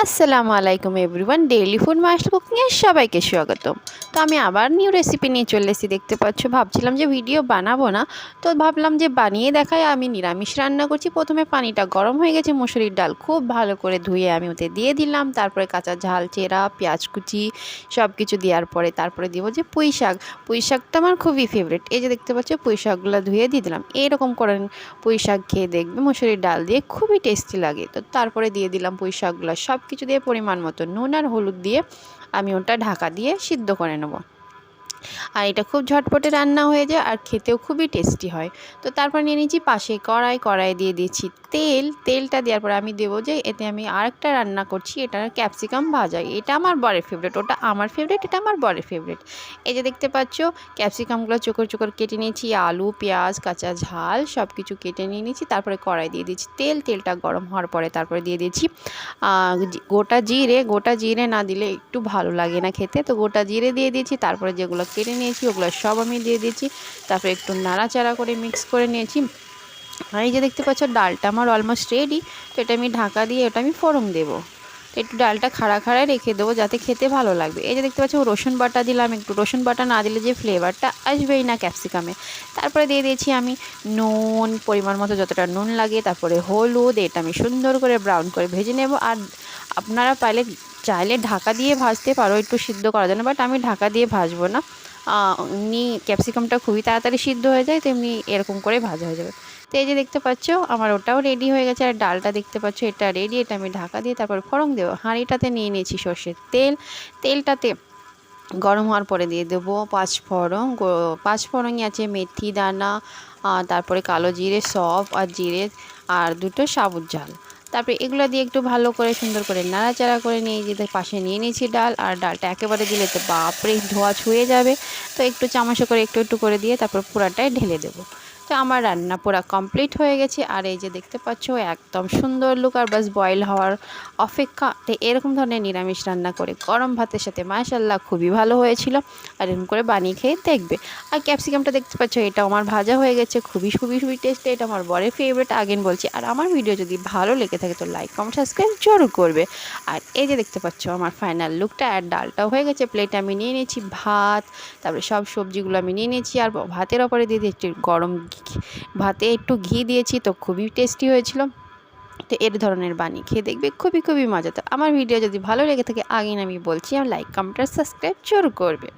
আসসালামু আলাইকুম everyone, daily food master কুকিংয়ে সবাইকে স্বাগতম। তো আমি আবার নিউ রেসিপি নিয়ে চলে এসেছি। দেখতে পাচ্ছ, ভাবছিলাম যে ভিডিও বানাবো না, তো ভাবলাম যে বানিয়ে দেখাই। আমি নিরামিষ রান্না করছি। প্রথমে পানিটা গরম হয়ে গেছে, মুসুরির ডাল খুব ভালো করে ধুয়ে আমি ওতে দিয়ে দিলাম। তারপরে কাঁচা ঝাল চেরা, পেঁয়াজ কুচি সব কিছু দেওয়ার পরে তারপরে দেবো যে পুঁই শাক। পুঁই শাকটা আমার খুবই ফেভারিট। এই যে দেখতে পাচ্ছ, পুঁই শাকগুলো ধুয়ে দিয়ে দিলাম। এইরকম করে পুঁই শাক খেয়ে দেখবে মুসুরির ডাল দিয়ে খুবই টেস্টি লাগে। তো তারপরে দিয়ে দিলাম পুঁই শাকগুলো, সব কিছু দিয়ে পরিমাণ মতো নুন আর হলুদ দিয়ে আমি ওটা ঢাকা দিয়ে সিদ্ধ করে নেব। আর এটা খুব ঝটপটে রান্না হয়ে যায় আর খেতেও খুবই টেস্টি হয়। তো তারপর নিয়ে নিয়েছি পাশে কড়াই দিয়ে দিয়েছি তেলটা দেওয়ার পরে আমি দেবো যে এতে আমি আরেকটা রান্না করছি, এটা ক্যাপসিকাম ভাজা। এটা আমার বরের ফেভারিট, ওটা আমার ফেভারিট, এটা আমার বরের ফেভারিট। এই যে দেখতে পাচ্ছ, ক্যাপসিকামগুলো চোকর চোকর কেটে নিয়েছি, আলু পেঁয়াজ কাঁচা ঝাল সব কিছু কেটে নিয়ে নিয়েছি। তারপরে কড়াই দিয়ে দিয়েছি তেলটা গরম হওয়ার পরে তারপরে দিয়ে দিয়েছি গোটা জিরে না দিলে একটু ভালো লাগে না খেতে, তো গোটা জিরে দিয়ে দিয়েছি। তারপরে যেগুলো কেটে নিয়েছি ওগুলো সব আমি দিয়ে দিয়েছি। তারপরে একটু নাড়াচাড়া করে মিক্স করে নিয়েছি। আর এই যে দেখতে পাচ্ছ, ডালটা আমার অলমোস্ট রেডি। তো এটা আমি ঢাকা দিয়ে ওটা আমি ফোড়ন দেবো। তো একটু ডালটা খাড়া রেখে দেবো যাতে খেতে ভালো লাগবে। এই যে দেখতে পাচ্ছ, রসুন বাটা দিলাম। একটু রসুন বাটা না দিলে যে ফ্লেভারটা আসবেই না ক্যাপসিকামে। তারপরে দিয়ে দিয়েছি আমি নুন, পরিমাণ মতো যতটা নুন লাগে। তারপরে হলুদ, এটা আমি সুন্দর করে ব্রাউন করে ভেজে নেব। আর আপনারা চাইলে ঢাকা দিয়ে ভাজতে পারো একটু সিদ্ধ করার জন্য, বাট আমি ঢাকা দিয়ে ভাজবো না। এমনি ক্যাপসিকামটা খুবই তাড়াতাড়ি সিদ্ধ হয়ে যায়, তেমনি এরকম করে ভাজা হয়ে যাবে। তো এই যে দেখতে পাচ্ছ, আমার ওটাও রেডি হয়ে গেছে। আর ডালটা দেখতে পাচ্ছ, এটা রেডি। এটা আমি ঢাকা দিয়ে তারপর ফোড়ন দেবো। হাঁড়িটাতে নিয়ে নিয়েছি সর্ষের তেলটাতে গরম হওয়ার পরে দিয়ে দেবো পাঁচফোড়নই আছে, মেথি দানা, তারপরে কালো জিরে সফ আর জিরে, আর দুটো সাবুত ঝাল। তারপরে এগুলো দিয়ে একটু ভালো করে সুন্দর করে নাড়াচাড়া করে নিয়ে যেতে পাশে নিয়ে নিয়েছি ডাল। আর ডালটা একেবারে দিলে তো বাপরে ধোয়া ছুঁয়ে যাবে। তো একটু চামচে করে একটু করে দিয়ে তারপর পুরাটাই ঢেলে দেবো। তো আমার রান্না পুরা কমপ্লিট হয়ে গেছে। আর এই যে দেখতে পাচ্ছ, একদম সুন্দর লুক। আর বাস বয়েল হওয়ার অপেক্ষা। তো এরকম ধরনের নিরামিষ রান্না করে গরম ভাতের সাথে মাশাআল্লাহ খুবই ভালো হয়েছিল। আর এরকম করে বানিয়ে খেয়ে দেখবে। আর ক্যাপসিকামটা দেখতে পাচ্ছ, এটা আমার ভাজা হয়ে গেছে। খুবই টেস্টি, এটা আমার বরের ফেভারিট আগেন বলছি। আর আমার ভিডিও যদি ভালো লেগে থাকে তো লাইক কমেন্ট সাবস্ক্রাইব জরুর করবে। আর এই যে দেখতে পাচ্ছ, আমার ফাইনাল লুকটা। আর ডালটাও হয়ে গেছে। প্লেটে আমি নিয়ে নিয়েছি ভাত, তারপরে সব সবজিগুলো আমি নিয়ে নিয়েছি। আর ভাতের ওপরে দিয়ে দিয়েছি গরম ভাতে একটু ঘি দিয়েছি, তো খুবই টেস্টি হয়েছিল। তো এর ধরনের বানিয়ে খেয়ে দেখবে, খুবই মজা। তো আমার ভিডিও যদি ভালো লেগে থাকে আগেই আমি বলছি, আর লাইক কমেন্ট সাবস্ক্রাইব জরুর করবে।